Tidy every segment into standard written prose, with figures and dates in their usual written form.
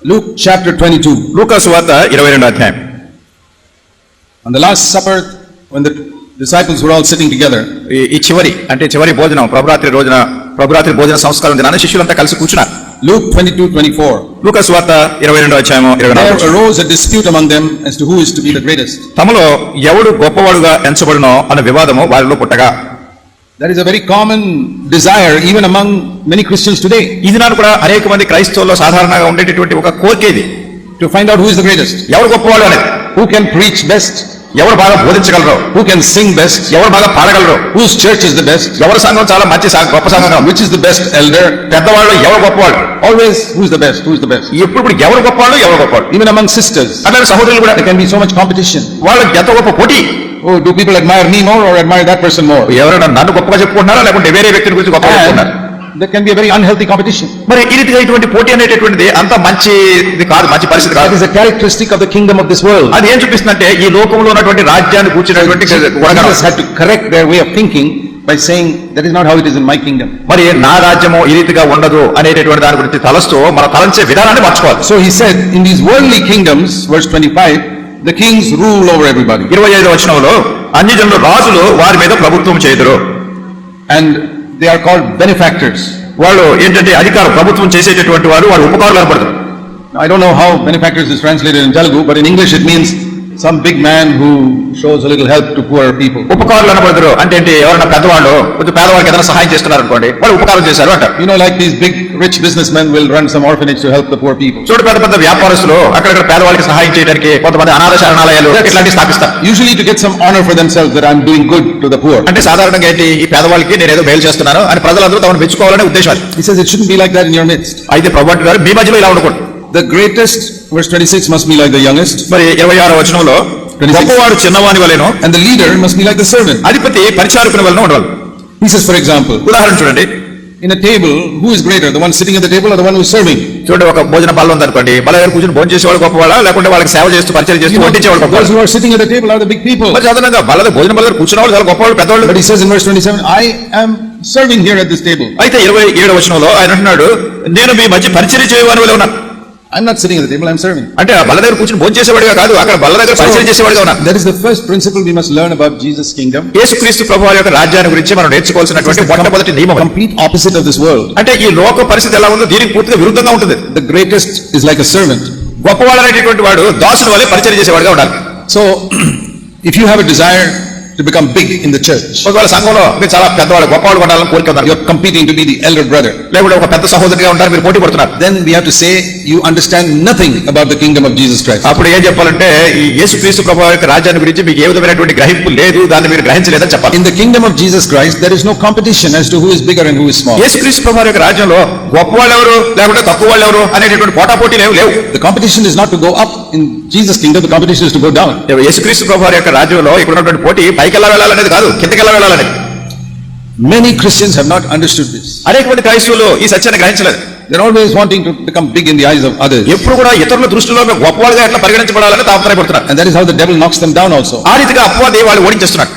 Luke chapter 22. లూకా సువార్త 22వ అధ్యాయం. On the Last Supper, when the disciples were all sitting together, ఈ చివరి భోజనం ప్రభురాత్రి భోజన సంస్కారం దినాన శిష్యులంతా కలిసి కూర్చున్నారు. Luke 22:24. లూకా సువార్త 22వ అధ్యాయం 24. There arose a dispute among them as to who is to be the greatest. తమలో ఎవడు గొప్పవాడుగా ఎంచబడునో అన్న వివాదము వారిలో పుట్టగా. That is a very common desire even among many Christians today. ఇది నాడు కూడా అనేక మంది క్రైస్తవుల్లో సాధారణంగా ఉండేటటువంటి ఒక కోరిక ఇది. To find out who is the greatest. ఎవరు గొప్పవాడు అనేది. Who can preach best? ఎవరు బాగా బోధించగలరు. Who can sing best? ఎవరు బాగా పాడగలరు. Whose church is the best? ఎవరి సంఘం చాలా మంచి గొప్ప సంఘం. Which is the best elder? పెద్దవాళ్ళు ఎవరు గొప్పవాళ్ళు. Always who is the best? Who is the best? ఇప్పుడు ఎవరు గొప్పవాళ్ళు ఎవరు గొప్పవాళ్ళు. Even among sisters. అలాగే సహోదరులు కూడా There can be so much competition. వాళ్ళకి ఎంత గొప్ప పోటీ. Oh, do people admire me more or admire that person more? ఎవరైనా నన్ను గొప్పగా చెప్పుకుంటున్నారా లేకుంటే వేరే వ్యక్తిని గురించి గొప్పగా చెప్పుకుంటున్నారా. There can be a very unhealthy competition. మరి ఈ రీతిగా ఇటువంటి పోటీ అనేటటువంటిది అంత మంచిది కాదు, మంచి పరిస్థితి That కాదు. is a characteristic of the kingdom of this world. అది ఏం చూపిస్తుందంటే ఈ లోకంలో ఉన్నటువంటి రాజ్యాన్ని కూర్చున్నటువంటి Jesus had to correct their way of thinking by saying that is not how it is in my kingdom. మరి నా రాజ్యము ఈ రీతిగా ఉండదు అనేటటువంటి దాని గురించి తలస్తూ మన తలంచే విధానాన్ని మార్చుకోవాలి. So he said, in these worldly kingdoms, verse 25, the kings rule over everybody. 25వ వచనంలో అన్యజనులు రాజులు వారి మీద ప్రభుత్వం చేయుదురు. And they are called benefactors. వాళ్ళు ఏంటంటే అధికారం ప్రభుత్వం చేసేటటువంటి వారు ఉపకారులు అనబడతారు. I don't know how benefactors is translated in Telugu, but in English it means some big man who shows a little help to poor people. ఉపకారులు అనబడతారు అంటే ఎవరైనా పెద్దవాళ్ళు కొంచెం పేదవాళ్ళకి ఏదైనా సహాయం చేస్తున్నారు అనుకోండి, వాళ్ళు ఉపకారం చేశారు అంటారు. You know, like these big rich businessmen will run some orphanage to help the poor people. చూడు పెద్ద పెద్ద వ్యాపారస్తులు అక్కడక్కడ పేదవాళ్ళకి సహాయం చేయడానికి కొంతమంది అనాథ శరణాలయాలు ఇట్లాంటివి స్థాపిస్తారు. Usually to get some honor for themselves that I'm doing good to the poor. అంటే సాధారణంగా ఏంటి ఈ పేదవాళ్ళకి నేను ఏదో మేలు చేస్తున్నాను అని ప్రజలందరూ తమను మెచ్చుకోవాలనే ఉద్దేశాలు. He says it shouldn't be like that in your midst. అయితే ప్రభువు గారు మీ మధ్యలో ఇలా ఉండకూడదు. The greatest, verse 26, must be like the youngest. మరి 26వ వచనంలో గొప్పవాడు చిన్నవాని వలెను And the leader must be like the servant. అధిపతి పరిచారకుని వలెను ఉండాలి. He says, for example, ఉదాహరణ చూడండి. in a table, who is greater, the one sitting at the table or the one who is serving? చూడండి, ఒక భోజన బల్ల ఉంది అనుకోండి, బల్ల దగ్గర కూర్చొని భోజనం చేసేవాళ్ళు గొప్పవాళ్ళ లేకుంటే వాళ్ళకి సేవ చేస్తూ పరిచయం చేస్తూ వడ్డించేవాళ్ళు గొప్పవాళ్ళు. Those who are sitting at the table are the big people. మరి సాధారణంగా భోజన బల్ల దగ్గర కూర్చున్న వాళ్ళు చాలా గొప్పవాళ్ళు పెద్దవాళ్ళు. But he says in verse 27, I am serving here at this table. అయితే 27వ వచనంలో ఆయన అంటున్నాడు, నేను మీ మధ్య పరిచయం చేయవాని వలె ఉన్నాను. I'm not sitting at the table, I'm serving. అంటే ఆ బల్ల దగ్గర కూర్చొని భోజనం చేసేవాడిగా కాదు, అక్కడ బల్ల దగ్గర పరిచయం చేసేవాడిగా ఉన్నాను. That is the first principle we must learn about Jesus' kingdom. యేసుక్రీస్తు ప్రభువారి యొక్క రాజ్యాన్ని గురించి మనం నేర్చుకోవాల్సినటువంటి మొట్టమొదటి నియమం. Complete opposite of this world. అంటే ఈ లోక పరిస్థితి ఎలా ఉందో దీనికి పూర్తిగా విరుద్ధంగా ఉంటుంది. The greatest is like a servant. గొప్పవాడు అనేటటువంటి వాడు దాసుని వలె పరిచయం చేసేవాడిగా ఉండాలి. So if you have a desire to become big in the church, ఒకవేళ సంఘంలో మీరు చాలా పెద్దవాళ్ళు గొప్పవాళ్ళు ఉండాలని కోరిక ఉన్నారు, you're competing to be the elder brother, లేకుంటే ఒక పెద్ద సహోదరుడిగా ఉంటారు, మీరు పోటీ పడుతున్నారు, then we have to say you understand nothing about the kingdom of Jesus Christ. అప్పుడు ఏం చెప్పాలంటే ఈ యేసుక్రీస్తు ప్రభువు యొక్క రాజ్యాన్ని గురించి మీకు ఏ విధమైనటువంటి గ్రహింపు లేదు, దాన్ని మీరు గ్రహించలేదని చెప్పాలి. In the kingdom of Jesus Christ there is no competition as to who is bigger and who is small. యేసుక్రీస్తు ప్రభువు యొక్క రాజ్యంలో గొప్పవాళ్ళు ఎవరు లేకుంటే తక్కువ వాళ్ళు ఎవరు అనేటటువంటి పోటాపోటీలు లేవు. The competition is not to go up in Jesus' kingdom, the competition is to go down. యేసుక్రీస్తు ప్రభువు యొక్క రాజ్యంలో ఇక్కడ ఉన్నటువంటి పోటీ పైకి ఎలా వెళ్ళాలనేది కాదు, కిందకి ఎలా వెళ్ళాలనేది. Many Christians have not understood this. అనేక మంది క్రైస్తవులు ఈ సత్యాన్ని గ్రహించలేదు. They're always wanting to become big in the eyes of others. ఎప్పుడు కూడా ఇతరుల దృష్టిలో గొప్పవాళ్ళుగా ఎట్లా పరిగణించబడాలని తాపత్రయపడుతున్నారు. And that is how the devil knocks them down also. ఆ రీతిగా అపవాది వాళ్ళు ఓడించేస్తున్నాడు.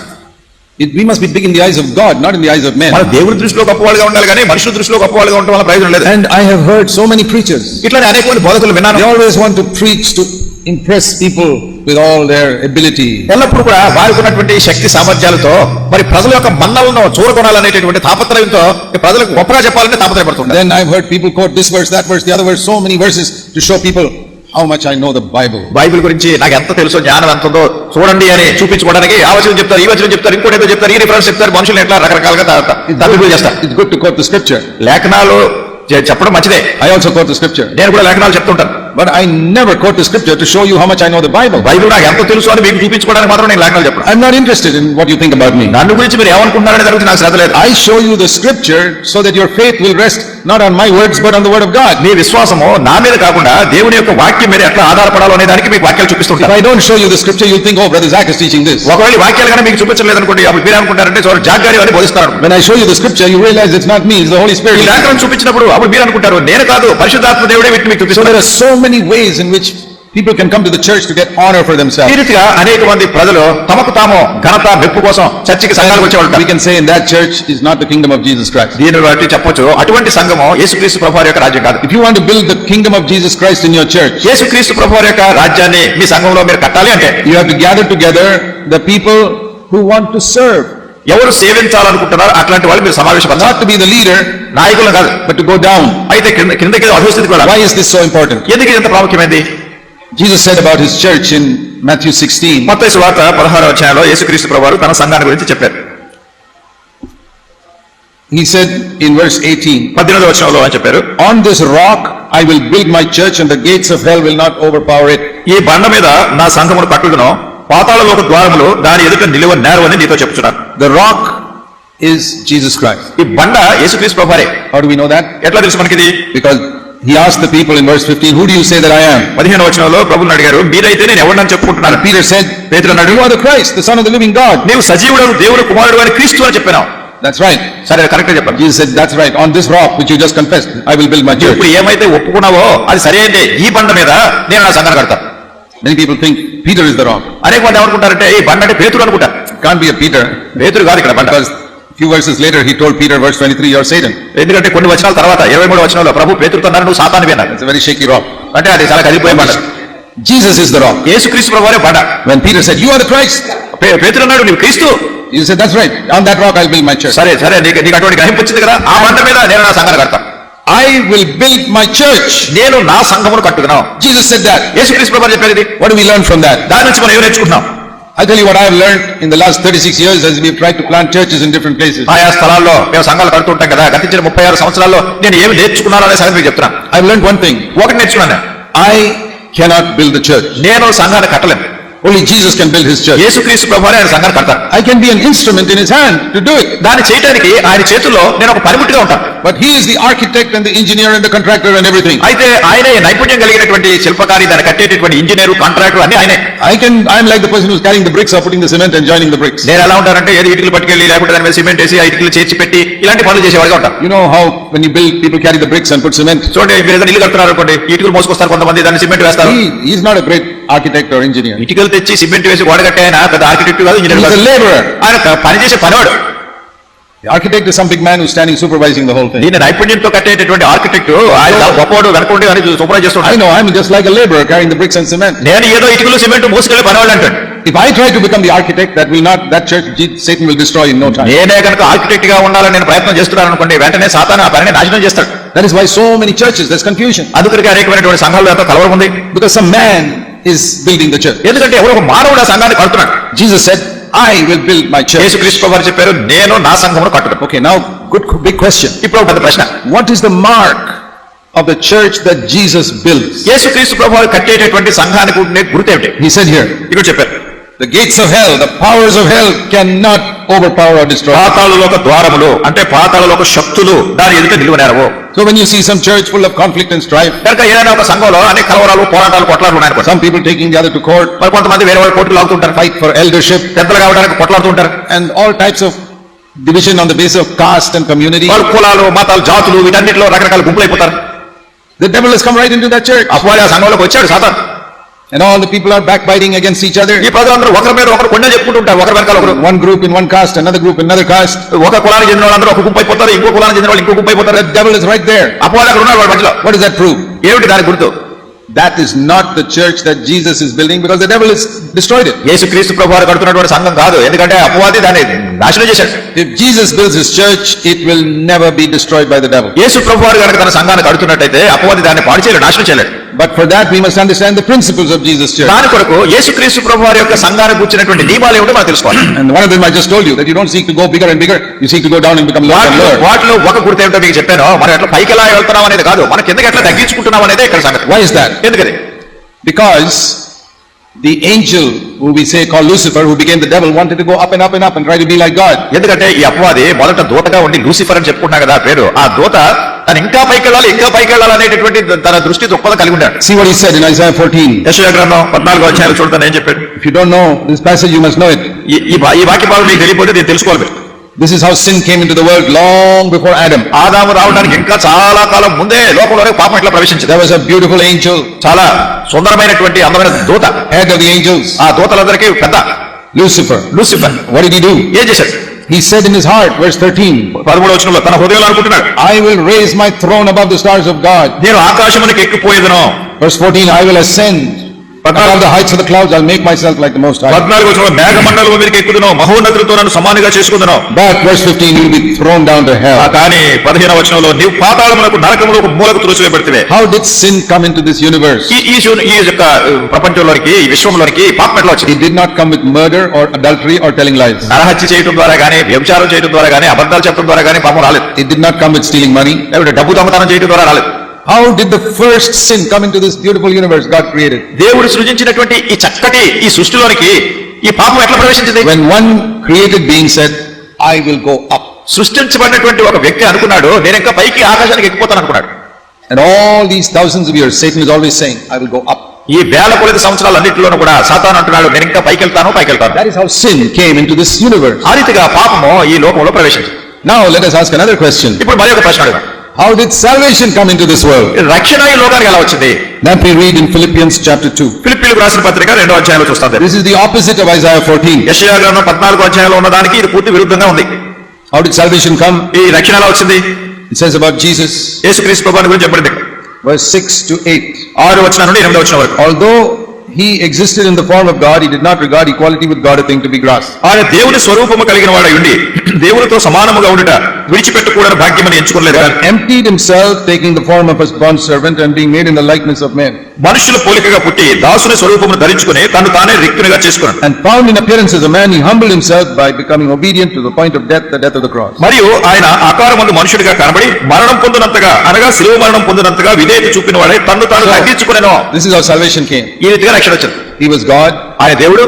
We must be big in the eyes of God, not in the eyes of men. మన దేవుని దృష్టిలో గొప్పవాళ్ళుగా ఉండాలి కానీ మనుషుల దృష్టిలో గొప్పవాళ్ళుగా ఉండడం వల్ల ప్రయోజనం లేదు. And I have heard so many preachers. ఇట్లానే అనేక మంది బోధకులు విన్నాను. They always want to preach to impress people with all their ability. ఎల్లప్పుడూ కూడా వారికి ఉన్నటువంటి శక్తి సామర్థ్యాలతో మరి ప్రజల యొక్క మన్నలను చూరగొనాలనేటటువంటి తాపత్రయంతో ప్రజలకు గొప్పగా చెప్పాలని తాపత్రయపడుతుంటారు. Then I've heard people quote this verse, that verse, the other verse, so many verses to show people how much I know the Bible. Bible గురించి నాకు ఎంత తెలుసో, జ్ఞానం ఎంత ఉందో చూడండి అని చూపించుకోవడానికి ఆ వచనం చెప్తారు, ఈ వచనం చెప్తారు, ఇంకోటి ఏదో చెప్తారు, ఈ రిఫరెన్స్ చెప్తారు, మనుషులు ఎట్లా రకరకాలుగా తప్పిపోయి చేస్తారు. It's good to quote the scripture. లేఖనాలు చెప్పడం మంచిదే. I also quote the scripture. నేను కూడా లేఖనాలు చెప్తుంటాను. But I never quote the scripture to show you how much I know the Bible. Bible నాకు ఎంత తెలుసు అని మీకు చూపించుకోవడానికి మాత్రం నేను లేఖనాలు చెప్పను. I'm not interested in what you think about me. నన్ను గురించి మీరు ఏమనుకుంటున్నారనే దాని గురించి నాకు శ్రద్ధ లేదు. I show you the scripture so that your faith will rest not on my words but on the word of God. మీ విశ్వాసము నా మీద కాకుండా దేవుని యొక్క వాక్యం మీద ఎట్లా ఆధారపడాలో అనే దానికి మీకు వాక్యాలు చూపిస్తుంటాను. If I don't show you the scripture, you'll think, oh, brother Zach is teaching this. ఒకవేళ వాక్యాలు కనుక మీకు చూపించలేదు అనుకోండి, అప్పుడు మీరు అనుకుంటారంటే చూడండి జాగ్గారి అని బోధిస్తారు. When I show you the scripture, you realize it's not me, it's the Holy Spirit. ఈ లేఖనం చూపించినప్పుడు అప్పుడు మీరు అనుకుంటారు నేను కాదు, పరిశుద్ధాత్మ దేవుడే వీటిని మీకు So చూపిస్తారు. there are so many ways in which People can come to the church to get honor for ఈ themselves. రీతిగా అనేక మంది ప్రజలు తమకు తాము ఘనత మెప్పు కోసం చర్చికి సంఘాలకు వచ్చేవాళ్ళు. We can say in that church is not the kingdom of Jesus Christ. దీనిని బట్టి చెప్పొచ్చు అటువంటి సంఘము యేసుక్రీస్తు ప్రభువారి యొక్క రాజ్యం కాదు. If you want to build the kingdom of Jesus Christ in your church, యేసుక్రీస్తు ప్రభువారి యొక్క రాజ్యాన్ని మీ సంఘంలో మీరు కట్టాలి అంటే you have to gather together the people who want to serve. ఎవరు సేవించాలనుకుంటున్నారో అట్లాంటి వాళ్ళు మీరు సమావేశపడాలి. Not to be the leader, నాయకులు కాదు, but to go down. అయితే కిందకి అధోస్థితికి వెళ్ళాలి. Why is this so important? ఎందుకు ఇది ఎంత ప్రాముఖ్యమైంది? Jesus said about his church in Matthew 16. మత్తయి సువార్త 16వ అధ్యాయంలో యేసుక్రీస్తు ప్రభువారు తన సంఘాన్ని గురించి చెప్పారు. He said in verse 18, 18వ వచనంలో అని చెప్పారు, on this rock I will build my church and the gates of hell will not overpower it. ఈ బండ మీద నా సంఘమును కట్టుదును, పాతాళలోక ద్వారములు దాని ఎదుట నిలువ నేరవని నీతో చెప్తున్నాను. The rock is Jesus Christ. ఈ బండ యేసుక్రీస్తు ప్రభువారే. How do we know that? ఎట్లా తెలుసు మనకిది? Because he asked the people in verse 15, who do you say that I am? 15వ వచనంలో ప్రభువుని అడిగారు, మీరైతే నేను ఎవరినని చెప్పుకుంటున్నాను. And Peter said, పేతురు అన్నాడు, you are the Christ, the Son of the living God. నీవు సజీవుడు దేవుడు కుమారుడు అని క్రీస్తు అని చెప్పాను. That's right. సరే కరెక్ట్ చెప్పాను. Jesus said, that's right. On this rock which you just confessed, I will build my church. ఇప్పుడు ఏమైతే ఒప్పుకున్నావో అది సరే అంటే ఈ బండ మీద నేను నా సంఘాన్ని కడతాను. Many people think Peter is the rock. అనేక మంది ఏమనుకుంటారంటే ఈ బండ అంటే పేతురు అనుకుంటారు. Can't be a Peter. పేతురు కాదు ఇక్కడ బండ. Because few verses later he told Peter, verse 23, you're Satan. ఎందుకంటే కొన్ని వచనాల తర్వాత 23వ వచనంలో ప్రభు పేతురుతో అన్నారు, నువ్వు సాతానువి అన్నారు. It's a very shaky rock. అంటే అది చాలా కదిలిపోయే బండ. Jesus is the rock. యేసుక్రీస్తు ప్రభువారే బండ. When Peter said, you are the Christ, పేతురు అన్నాడు, నీవు క్రీస్తు. Jesus said, that's right. On that rock I'll build my church. సరే సరే నీకు అటువంటి గ్రహింపు వచ్చింది కదా, ఆ బండ మీద నేను నా సంఘాన్ని కడతాను. I will build my church. నేను నా సంఘమును కట్టుకున్నాను. Jesus said that. యేసుక్రీస్తు ప్రభువారు చెప్పారు ఇది. What do we learn from that? దాని నుంచి మనం ఏం నేర్చుకుంటున్నాం? I'll tell you what I have learned in the last 36 years as we've tried to plant churches in different places. ఆయా స్థలాల్లో మేము సంఘాలు కడుతుంటాం కదా, గతించిన 36 సంవత్సరాల్లో నేను ఏమి నేర్చుకున్నాను అనే సంగతి మీకు చెప్తున్నాను. I've learned one thing. ఒకటి నేర్చుకున్నాను, I cannot build the church. నేను సంఘాన్ని కట్టలేను. Only Jesus can build his church. యేసుక్రీస్తు ప్రభువారే ఆయన సంఘాన్ని కడతారు. I can be an instrument in his hand to do it. దాన్ని చేయడానికి ఆయన చేతుల్లో నేను ఒక పనిముట్టుగా ఉంటాను. But he is the architect and the engineer and the contractor and everything. అయితే ఆయనే నైపుణ్యం కలిగినటువంటి శిల్పకారి, దాన్ని కట్టేటటువంటి ఇంజనీరు, కాంట్రాక్టర్ అన్ని ఆయనే. I'm like the person who's carrying the bricks or putting the cement and joining the bricks. నేను ఎలా ఉంటానంటే ఏది ఇటుకలు పట్టుకెళ్ళి లేకపోతే దాని మీద సిమెంట్ వేసి ఆ ఇటుకలు చేర్చి పెట్టి ఇలాంటి పనులు చేసేవాడిగా ఉంటాను. You know how when you build, people carry the bricks and put cement. చూడండి, మీరు ఏదైనా ఇల్లు కడుతున్నారు అనుకోండి, ఇటుకలు మోసుకొస్తారు కొంతమంది, దాన్ని సిమెంట్ వేస్తారు. He's not a great architect or engineer. ఇటుకలు తెచ్చి సిమెంట్ వేసి గోడ కట్టే ఆయన పెద్ద ఆర్కిటెక్ట్ కాదు, ఇంజనీర్ He's కాదు. a laborer. ఆయన పనిచేసే పనివాడు. The architect is some big man who's standing supervising the whole thing. దీన్ని నైపుణ్యంతో కట్టేటటువంటి ఆర్కిటెక్ట్ ఆయన గొప్పవాడు వెనకుండి అని సూపర్వైజ్ చేస్తుంటాడు. I know, I'm just like a laborer carrying the bricks and cement. నేను ఏదో ఇటుకలు సిమెంట్ మోసుకెళ్ళి పనివాడు అంటాడు. If I try to become the architect, that church, Satan will destroy in no time. నేనే కనుక ఆర్కిటెక్ట్ గా ఉండాలని నేను ప్రయత్నం చేస్తున్నాను అనుకోండి, వెంటనే సాతాను ఆ పనిని నాశనం చేస్తాడు. That is why so many churches, there's confusion. అందుకని అనేకమైనటువంటి సంఘాల్లో ఎంతో కలవరం ఉంది. Because some man is building the church. ఎందుకంటే ఎవరో ఒక మానవుడు ఆ సంఘాన్ని కడుతున్నాడు. Jesus said, I will build my church. యేసుక్రీస్తు ప్రభువారు చెప్పారు, నేను నా సంఘమును కట్టుతాను. Okay, now big question. ఇప్పుడు ఒక పెద్ద ప్రశ్న, What is the mark of the church that Jesus builds? యేసుక్రీస్తు ప్రభువారు కట్టేటటువంటి సంఘానికి ఉండే గుర్తు ఏమిటి? He said here, ఇక్కడ చెప్పారు, the gates of hell, the powers of hell cannot overpower or destroy. పాతాళలోక ద్వారములు అంటే పాతాళలోక శక్తులు దాని ఎదుట నిలువనేరవు. So when you see some church full of conflict and strife, కనుక ఏదైనా ఒక సంఘంలో అనేక కలవరాలు, పోరాటాలు, కొట్లాట్లు ఉన్నాయనుకో, some people taking the other to court, మరి కొంతమంది వేరే వాళ్ళు కోర్టులు లాగుతుంటారు, fight for eldership, పెద్దలు కావడానికి కొట్లాడుతుంటారు, and all types of division on the basis of caste and community. వాళ్ళు కులాలు, మతాలు, జాతులు వీటన్నిటిలో రకరకాల గుంపులు అయిపోతారు. The devil has come right into that church. అపవాది ఆ సంఘంలోకి వచ్చాడు సాతాను. And all the people are backbiting against each other. ఈ ప్రజలందరూ ఒకరి మీద ఒకరు కొండ చెప్పుకుంటుంటారు, ఒకరి వెనకాల ఒకరు. One group in one caste, another group in another caste. ఒక కులానికి చెందిన వాళ్ళందరూ ఒక గుంపు అయిపోతారు, ఇంకో కులానికి చెందిన వాళ్ళు ఇంకో గుంపు అయిపోతారు. The devil is right there. అపవాది అక్కడ ఉన్నాడు వాళ్ళ మధ్యలో. What does that prove? ఏమిటి దాని గుర్తు? That is not the church that Jesus is building, because the devil has destroyed it. యేసుక్రీస్తు ప్రభువారు కడుతున్నటువంటి సంఘం కాదు, ఎందుకంటే అపవాది దాన్ని నాశనం చేశాడు. If Jesus builds his church, it will never be destroyed by the devil. యేసు ప్రభువారు కనుక తన సంఘాన్ని కడుతున్నట్టయితే అపవాది దాన్ని పాడు చేయలేడు, నాశనం చేయలేడు. But for that we must understand the principles of Jesus' church. దాని కొరకు యేసుక్రీస్తు ప్రభువారి యొక్క సంఘాన్ని కూర్చున్నటువంటి నియమాలు ఏమిటో మనం తెలుసుకోవాలి. And one of them I just told you, that you don't seek to go bigger and bigger, you seek to go down and become lower and lower. వాటిలో ఒక గుర్తు ఏమిటో మీకు చెప్పాను, మనం ఎట్లా పైకి ఎలా వెళ్తున్నాం అనేది కాదు, మన కిందకి ఎట్లా తగ్గించుకుంటున్నాం అనేది ఇక్కడ సంగతి. Why is that? ఎందుకని? Because the angel who we say called Lucifer, who became the devil, wanted to go up and up and up and try to be like God. ఎందుకంటే ఈ అపవాది మొదట దూతగా ఉండి లూసిఫర్ అని చెప్పుకుంటున్నా కదా పేరు, ఆ దూత తను ఇంకా పైకి వెళ్ళాలి అనేటటువంటి తన దృష్టి దృక్పథం కలిగి ఉన్నాడు. See what he said in Isaiah 14. యెషయా గ్రంథం 14వ అధ్యాయం చూడతాను ఏం చెప్పాడు. If you don't know this passage, you must know it. ఈ వాక్య భాగం మీకు తెలియకపోతే నేను తెలుసుకోవాలి. This is how sin came into the world long before Adam. ఆదాము రావడానికి ఇంకా చాలా కాలం ముందే లోకంలోనే పాపం ఇట్లా ప్రవేశించింది. There was a beautiful angel, చాలా సుందరమైనటువంటి అందమైన దూత, head of the angels, ఆ దూతలందరికీ పెద్ద Lucifer. Lucifer. What did he do? ఏం చేశాడు? He said in his heart, verse 13, 13వ వచనంలో తన హృదయంలో అనుకుంటున్నాడు, I will raise my throne above the stars of God. నేను ఆకాశమునికి ఎక్కిపోయేదను. Verse 14, I will ascend above the heights of the clouds. I'll make myself like the Most High. 14వ వచనంలో మేఘమండలం మీదకి ఎక్కుదును, మహోన్నతులతో నన్ను సమానంగా చేసుకుందును. But verse 15, you will be thrown down to hell. కానీ 15వ వచనంలో నీవు పాతాళమునకు నరకములకు మూలకు త్రోసివేయబడితివే. How did sin come into this universe? ఈ యొక్క ప్రపంచంలోనికి, ఈ విశ్వంలోనికి పాపం ఎట్లా వచ్చింది? It did not come with murder or adultery or telling lies. నరహత్య చేయడం ద్వారా గానీ, వ్యభిచారం చేయడం ద్వారా గానీ, అబద్ధాలు చెప్పడం ద్వారా గానీ పాపం రాలేదు. It did not come with stealing money. లేకపోతే డబ్బు దొంగతనం చేయడం ద్వారా రాలేదు. How did the first sin come into this beautiful universe God created? దేవుడు సృజించినటువంటి ఈ చక్కటి ఈ సృష్టిలోనికి ఈ పాపం ఎట్లా ప్రవేశించింది? When one created being said, I will go up. సృష్టించబడినటువంటి ఒక వ్యక్తి అనుకున్నాడు, నేను ఇంకా పైకి ఆకాశానికి ఎక్కిపోతాను అనుకున్నాడు. And all these thousands of years, Satan is always saying, I will go up. ఈ వేల కొలది సంవత్సరాలన్నింటిలోనూ కూడా సాతాను అంటున్నాడు, నేను ఇంకా పైకి వెళ్తాను. That is how sin came into this universe. ఆ రీతిగా పాపము ఈ లోకంలో ప్రవేశించింది. Now let us ask another question. ఇప్పుడు మరి ఒక ప్రశ్న అడుగుదాం. How did salvation come into this world? రక్షణ ఈ లోకానికి ఎలా వచ్చింది? That we read in Philippians chapter 2. ఫిలిప్పీయులకు రాసిన పత్రిక 2వ అధ్యాయంలో చూస్తాం. This is the opposite of Isaiah 14. యెషయా గ్రంథం 14వ అధ్యాయంలో ఉన్న దానికి ఇది పూర్తి విరుద్ధంగా ఉంది. How did salvation come? ఈ రక్షణ ఎలా వచ్చింది? It says about Jesus, యేసుక్రీస్తు ప్రభువుని గురించి చెప్పబడింది. verse 6 to 8. 6వ వచనం నుండి 8వ వచనం వరకు. Although he existed in the form of God, he did not regard equality with God a thing to be grasped. ఆయన దేవుని స్వరూపము కలిగిన వాడై ఉండి దేవునితో సమానముగా ఉండుట విడిచిపెట్టకూడని భాగ్యమని ఎంచుకోలేదు. But emptied himself, taking the form of a bond servant and being made in the likeness of men. మనుషుల పోలికగా పుట్టి దాసుని స్వరూపమును ధరించుకుని తను తానే రిక్తునిగా చేసుకున్నాడు. And found in appearance as a man, he humbled himself by becoming obedient to the point of death, the death of the cross. మరియు ఆయన ఆకారమందు మనుషుడిగా కనబడి మరణం పొందినంతగా, అనగా శిలువ మరణం పొందినంతగా విధేయత చూపిన వాడే తన్ను తాను తగ్గించుకునేను. This is how salvation came. ఈ రీతిగా రక్షణ వచ్చింది. He was God. ఆయన దేవుడు.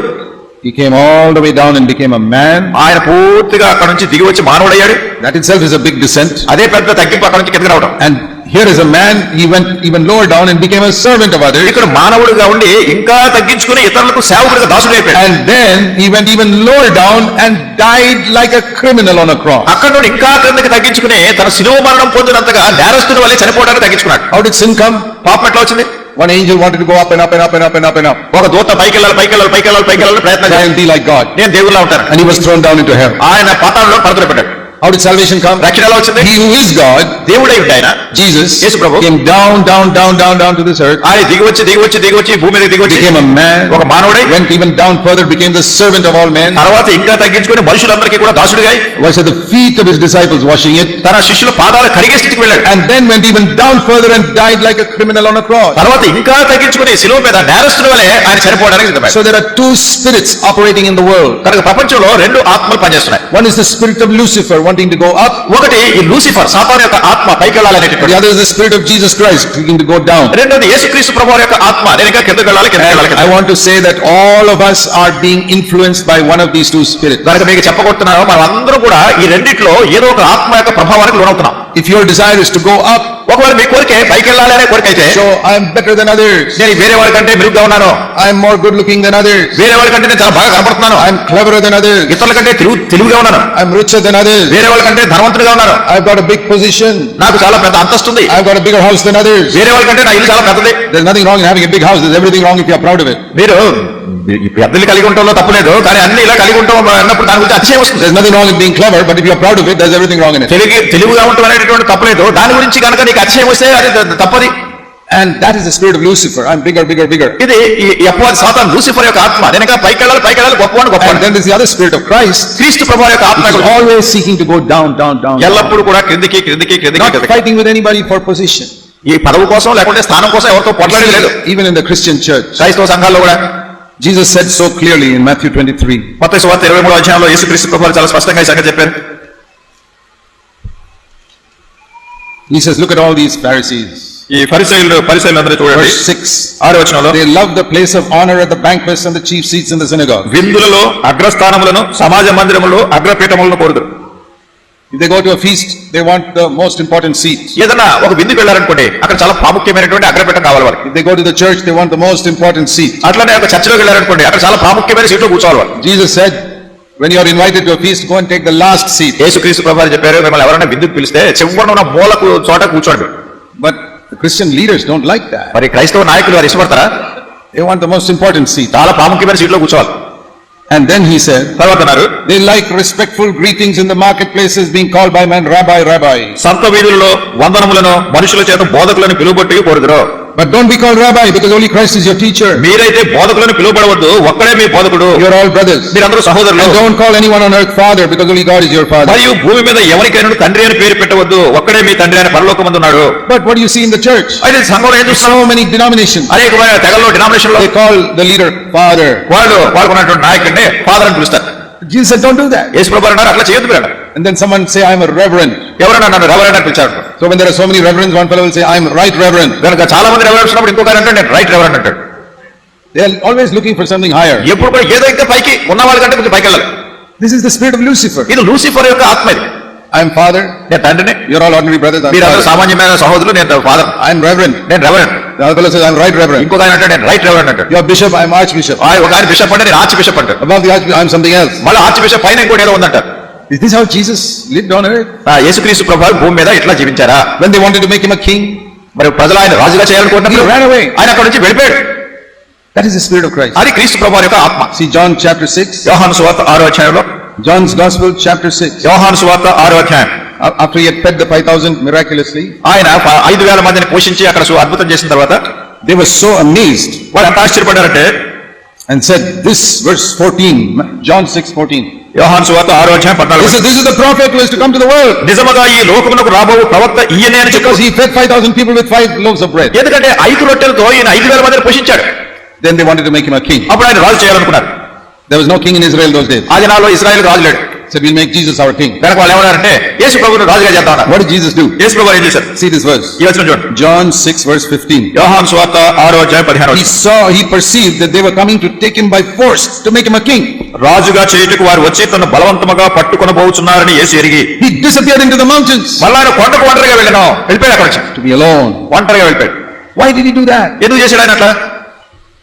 He came all the way down and became a man. ఆయన పూర్తిగా అక్కడ నుంచి దిగి వచ్చి మానవుడయ్యాడు. That itself is a big descent. అదే పెద్ద తగ్గింపు అక్కడ నుంచి కిందకి రావడం. And here is a man, he went even lower down and became a servant of others. ఇక్కడ మానవుడిగా ఉండి ఇంకా తగ్గించుకుని ఇతరులకు సేవకుడిగా దాసుడు అయిపోయాడు. And then he went even lower down and died like a criminal on a cross. అక్కడ నుండి ఇంకా కిందకి తగ్గించుకుని తన శిలువ మరణం పొందినంతగా నేరస్తుని వల్లే చనిపోవడానికి తగ్గించుకున్నాడు. How did sin come? పాపం ఎట్లా వచ్చింది? One angel wanted to go up and up and up and up and up and up. ఒక దూత పైకి వెళ్ళాలి ప్రయత్నం Try and చేయాలి. be like God. నేను దేవుళ్ళ ఉంటాను. And he was thrown down into hell. ఆయన పాతాళంలో పడతలు పెట్టాడు. How did salvation come? రక్షణ ఎలా వచ్చింది? He who is God, దేవుడై ఉండి ఆయన Jesus, Yesu Prabhu came down to this earth, ఆయన దిగి వచ్చి భూమి మీద దిగి వచ్చి became a man, ఒక మానవుడై went even down further, became the servant of all men, తర్వాత ఇంకా తగ్గించుకుని మనుషులందరికీ కూడా దాసుడిగా was at the feet of his disciples washing it, తన శిష్యుల పాదాలు కడిగే స్థితికి వెళ్ళాడు. and then went even down further and died like a criminal on a cross. తర్వాత ఇంకా తగ్గించుకుని శిలువ మీద నేరస్తుని వలె ఆయన చనిపోవడానికి సిద్ధపడ్డాడు. So there are two spirits operating in the world. కనుక ప్రపంచంలో రెండు ఆత్మలు పనిచేస్తున్నాయి. One is the spirit of Lucifer wanting to go up. ఒకటి ఈ లూసిఫర్ సాతాను యొక్క ఆత్మ పైకి The వెళ్ళాలనేటువంటి, other is the spirit of Jesus Christ seeking to go down. రెండోది యేసుక్రీస్తు ప్రభువు యొక్క ఆత్మ నేను ఇంకా కిందకి వెళ్ళాలి. I want to say that all of us are being influenced by one of these two spirits. కనుక మీకు చెప్పబోతున్నాను, మనం అందరూ కూడా ఈ రెండిట్లో ఏదో ఒక ఆత్మ యొక్క ప్రభావానికి లోనవుతున్నాం. If your desire is to go up, ఒకవేళ మీ కోరిక పైకి వెళ్ళాలి అనే కోరిక అయితే, so I am better than others, నేను వేరే వాడి కంటే మెరుగ్గా ఉన్నాను, I am more good looking than others, వేరే వాడి కంటే నేను చాలా బాగా కనపడుతున్నాను, I am cleverer than others, ఇతరుల కంటే తెలివిగా ఉన్నాను, I am richer than others, వేరే వాళ్ళ కంటే ధనవంతుడిగా ఉన్నాను, I've got a big position, నాకు చాలా పెద్ద అంతస్తు ఉంది, I've got a bigger house than others. వేరే వాళ్ళ కంటే నా ఇల్లు చాలా పెద్దది. There's nothing wrong in having a big house. There's everything wrong if you are proud of it. మీరు ఈ పెద్దలు కలిగి ఉండటంలో తప్పలేదు, కానీ అన్ని ఇలా కలిగి ఉంటాం అన్నప్పుడు దాని గురించి అతిశయం వస్తుంది. There's nothing wrong in being clever, but if you are proud of it, there's everything wrong in it. తెలివిగా ఉండటం అనేటువంటి తప్పలేదు, దాని గురించి కనుక నీకు అతిశయం వస్తే అది తప్పది. And that is the spirit of Lucifer. I'm bigger. ఇది ఈ అపవాది సాతాను లూసిఫర్ యొక్క ఆత్మ, నేను ఇంకా పైకి వెళ్ళాలి గొప్పవాడు. And then there's the other spirit of Christ, క్రీస్తు ప్రభువు యొక్క ఆత్మ which is always seeking to go down. ఎల్లప్పుడు కూడా క్రిందికి Not fighting with anybody for position. ఈ పదవి కోసం లేకుంటే స్థానం కోసం ఎవరితో పోట్లాడేది లేదు. Even in the Christian church, క్రైస్తవ సంఘాల్లో కూడా Jesus said so clearly in Matthew 23. మత్తయి సువార్త 23వ అధ్యాయంలో యేసుక్రీస్తు ప్రభువు చాలా స్పష్టంగా ఈ సంగతి చెప్పారు. He says, look at all these Pharisees. ఈ పరిసయ్యులందరూ చూడండి. Verse 6. 6వ వచనంలో, They love the place of honor at the banquets and the chief seats in the synagogue. విందులలో అగ్రస్థానములను సమాజ మందిరములో అగ్రపీఠములను కోరుదురు. If they go to a feast, they want the most important seat. ఏదైనా ఒక విందుకు వెళ్ళారనుకోండి, అక్కడ చాలా ప్రాముఖ్యమైనటువంటి అగ్రపీఠం కావాలి వారికి. If they go to the church, they want the most important seat. అట్లనే ఒక చర్చిలోకి వెళ్ళారనుకోండి, అక్కడ చాలా ప్రాముఖ్యమైన సీట్లో కూర్చోవాలి వారు. Jesus said, when you are invited to a feast, go and take the last seat. యేసుక్రీస్తు ప్రభువారు చెప్పారు, మిమ్మల్ని ఎవరైనా విందుకు పిలిస్తే చివరన ఉన్న మూలకు చోట కూర్చోండి. But the Christian leaders don't like that. మరి క్రైస్తవ నాయకులు వారు ఇష్టపడతారా? They want the most important seat. చాలా ప్రాముఖ్యమైన సీట్లో కూర్చోవాలి. And then he said, తర్వాత అన్నారు, they like respectful greetings in the marketplaces, being called by men, Rabbi, Rabbi. సంత వీధులలో వందనములను మనుషుల చేత బోధకులను పిలువబట్టి కోరుదురు. But don't be called Rabbi, because only Christ is your teacher. మీరైతే బోధకులను పిలువబడవద్దు, ఒక్కడే మీ బోధకుడు. You are all brothers. మీరందరూ సహోదరులు. And don't call anyone on earth Father, because only God is your Father. మరియు భూమి మీద ఎవరికైనా తండ్రి అని పేరు పెట్టవద్దు, ఒక్కడే మీ తండ్రి అని పరలోకమందు ఉన్నాడు. But what do you see in the church? అయితే సంఘంలో ఏం చూస్తాం? So many denominations. అనేకమైన తెగల్లో డినామినేషన్ లో They call the leader Father. వాళ్ళకున్నటువంటి నాయకుడిని ఫాదర్ అని పిలుస్తారు. Jesus said, don't do that. యేసు ప్రభువు అన్నారు, అట్లా చేయొద్దు మీరు. And then someone say, I'm a reverend. ఎవరైనా నన్ను రెవరెండ్ అని పిలిచారు. So when there are so many reverends, one fellow will say, I'm right reverend. కనుక చాలా మంది రెవరెండ్స్ ఉన్నప్పుడు ఇంకొక అంటే నేను రైట్ రెవరెండ్ అంటాడు. They are always looking for something higher. ఎప్పుడు కూడా ఏదో ఇంకా పైకి ఉన్న వాళ్ళకంటే కొంచెం పైకి వెళ్ళాలి. This is the spirit of Lucifer. ఇది లూసిఫర్ యొక్క ఆత్మ ఇది. I'm father. నేను తండ్రిని. You're all ordinary brothers. I'm మీరందరూ father. సామాన్యమైన సహోదరులు, నేను ఫాదర్. I'm reverend. నేను reverend. The other fellow says, I'm right reverend. ఇంకొక ఆయన అంటే నేను రైట్ రెవరెండ్ అంటాడు. You're bishop, I'm archbishop. ఒక ఆయన బిషప్ అంటే నేను ఆర్చ్ బిషప్ అంటాడు. Above the archbishop, I'm something else. మళ్ళీ ఆర్చ్ బిషప్ పైన ఇంకోటి ఏదో ఉందంటారు. Is this how Jesus lived on earth? యేసుక్రీస్తు ప్రభువు భూమి మీద ఇట్లా జీవించారా? When they wanted to make him a king, మరి ప్రజలు ఆయన రాజుగా చేయాలనుకుంటున్నారు, he ran away. ఆయన అక్కడ నుంచి వెళ్ళిపోయాడు. That is the spirit of Christ. అది క్రీస్తు ప్రభువు యొక్క ఆత్మ. See John chapter 6. యోహాను సువార్త 6వ అధ్యాయంలో, John's Gospel chapter 6. యోహాను సువార్త 6వ అధ్యాయం. After he had fed the 5,000 miraculously, ఆయన 5,000 మందిని పోషించి అక్కడ అద్భుతం చేసిన తర్వాత they were so amazed వాళ్ళు ఎంత ఆశ్చర్యపడ్డారంటే, and said, this verse 14, John 6:14. యోహాను సువార్త 6వ అధ్యాయం He 14. said, this is the prophet who is to come to the world. నిజముగా ఈ లోకమునకు రాబోవు ప్రవక్త ఈయనే అని చెప్పి, Because he fed 5,000 people with 5 loaves of bread. ఎందుకంటే 5 రొట్టెలతో ఈయన 5,000 మందిని పోషించాడు. Then they wanted to make him a king. అప్పుడు ఆయన రాజు చేయాలనుకున్నారు. There was no king in Israel those days. ఆ దినాల్లో ఇశ్రాయేలు రాజు లేడు. Said, we'll make Jesus our king. కనుక వాళ్ళు ఏమన్నారంటే యేసు ప్రభువును రాజుగా చేద్దాం అన్నారు. What did Jesus do? యేసు ప్రభువు ఏం చేశారు? See this verse. ఈ వచనం చూడండి. John 6 verse 15. యోహాను సువార్త 6వ అధ్యాయం 15. He perceived that they were coming to take him by force to make him a king. రాజుగా చేయుటకు వారు వచ్చి తను బలవంతముగా పట్టుకొనబోచున్నారని యేసు ఎరిగి He disappeared into the mountains మళ్ళీ ఆయన కొండకు ఒంటరిగా వెళ్ళాను, వెళ్ళిపోయాడు. అక్కడ నుంచి to be alone. ఒంటరిగా వెళ్ళిపోయాడు. Why did he do that? ఎందుకు చేశాడు ఆయన అట్లా?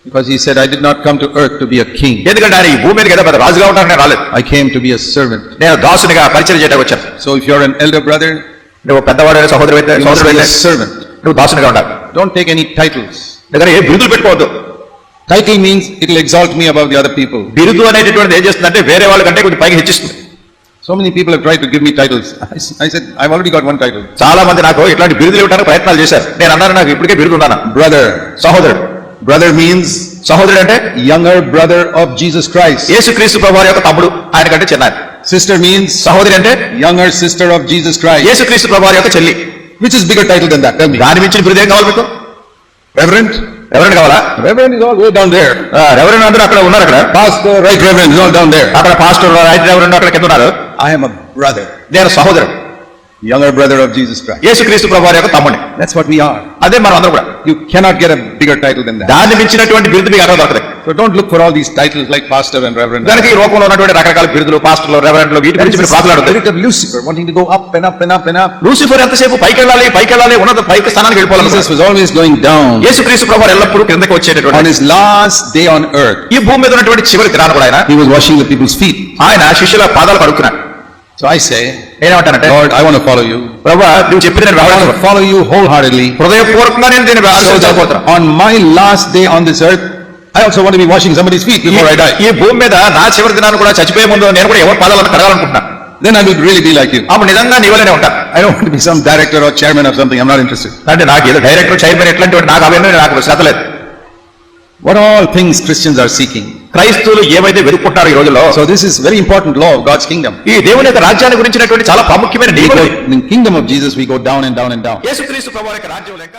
Because he said, I did not come to earth to be a king. ఎందుకంటే ఆయన ఈ భూమి మీదకి ఏదో పెద్ద రాజుగా ఉంటాను నేను రాలేదు, I came to be a servant. నేను దాసునిగా పరిచయం చేయడానికి వచ్చాను. So if you're an elder brother, నువ్వు పెద్దవాడు సహోదరు అయితే you must be a servant. నువ్వు దాసునిగా ఉండాలి. Don't take any titles. దగ్గర ఏ బిరుదులు పెట్టుకోవద్దు. Title means it will exalt me above the other people. బిరుదు అనేటటువంటిది ఏం చేస్తుందంటే వేరే వాళ్ళకంటే కొంచెం పైకి హెచ్చిస్తుంది. So many people have tried to give me titles. I said, I've already got one title. చాలా మంది నాకు ఇట్లాంటి బిరుదులు ఇవ్వడానికి ప్రయత్నాలు చేశారు. నేను అన్నాను, నాకు ఇప్పటికే బిరుదు ఉందన్న. Brother. సహోదరుడు. Brother means సహోదరుడు అంటే younger brother of Jesus Christ. యేసుక్రీస్తు ప్రభువు యొక్క తమ్ముడు, ఆయన కంటే చిన్నాడు. Sister means సహోదరి అంటే younger sister of Jesus Christ. యేసుక్రీస్తు ప్రభువు యొక్క చెల్లి. Which is bigger title than that? Tell me. దాని మించిన బిరుదు ఏం కావాలి మీకు? Reverend? రెవరెండ్ కావాలా? Reverend is all way down there. Reverend అందరూ అక్కడ ఉన్నారు. అక్కడ Pastor, right reverend is all down there. అక్కడ పాస్టర్, రైట్ రెవరెండ్ అక్కడ కింద ఉన్నారు. I am a brother. నేను సహోదరుడు, Younger brother of Jesus Christ. యేసుక్రీస్తు ప్రభువు యొక్క తమ్ముడిని. That's what we are. అదే మనం అందరం కూడా. You cannot get a bigger title than that. దాన్ని మించినటువంటి బిరుదు మీకు అక్కడ దొరకదు. So don't look for all these titles like pastor and reverend. దానికి ఈ లోకంలో ఉన్నటువంటి రకరకాల బిరుదులు, పాస్టర్లు, రెవరెండ్లు, వీటి That is గురించి the మీరు ప్రాకులాడొద్దు. spirit of Lucifer, wanting to go up and up and up and up. Lucifer ఎంతసేపు పైకి వెళ్ళాలి, ఉన్నత పైకి స్థానానికి వెళ్ళిపోవాలి. Jesus was always going down. యేసుక్రీస్తు ప్రభువు ఎల్లప్పుడూ కిందకి On వచ్చేటటువంటి, his last day on earth, ఈ భూమి మీద ఉన్నటువంటి చివరి దినాన కూడా ఆయన he was washing the people's feet. ఆయన శిష్యుల పాదాలు కడుక్కున్నాడు. So I say, నేనేమంటానంటే, Lord, I want to follow you. ప్రభువా నువ్వు చెప్పిన నేను I want రావాలి, to follow you wholeheartedly. హృదయపూర్వకంగా నేను దీన్ని So ఆచరించబోతున్నాను. that on my last day on this earth, I also want to be washing somebody's feet before I die. ఈ భూమి మీద నా చివరి దినాన్ని కూడా చచ్చిపోయే ముందు నేను కూడా ఎవరి పాదాలను కడగాలనుకుంటున్నా. Then I will really be like you. అప్పుడు నిజంగా నీవలనే ఉంటా. I don't want to be some director or chairman of something. I'm not interested. అంటే నాకు ఏదో డైరెక్టర్, చైర్మన్ ఎట్లాంటి నాకు అవన్నీ నాకు శ్రద్ధ లేదు. What all things Christians are seeking. క్రైస్తవులు ఏమైతే వెతుక్కుంటారో ఈ రోజుల్లో, So this is very important law of God's kingdom. ఈ దేవుని యొక్క రాజ్యాన్ని గురించినటువంటి చాలా ప్రాముఖ్యమైన We go, నియమాలు. in the kingdom of Jesus, we go down and down and down. యేసుక్రీస్తు ప్రభువు యొక్క రాజ్యం లెక్క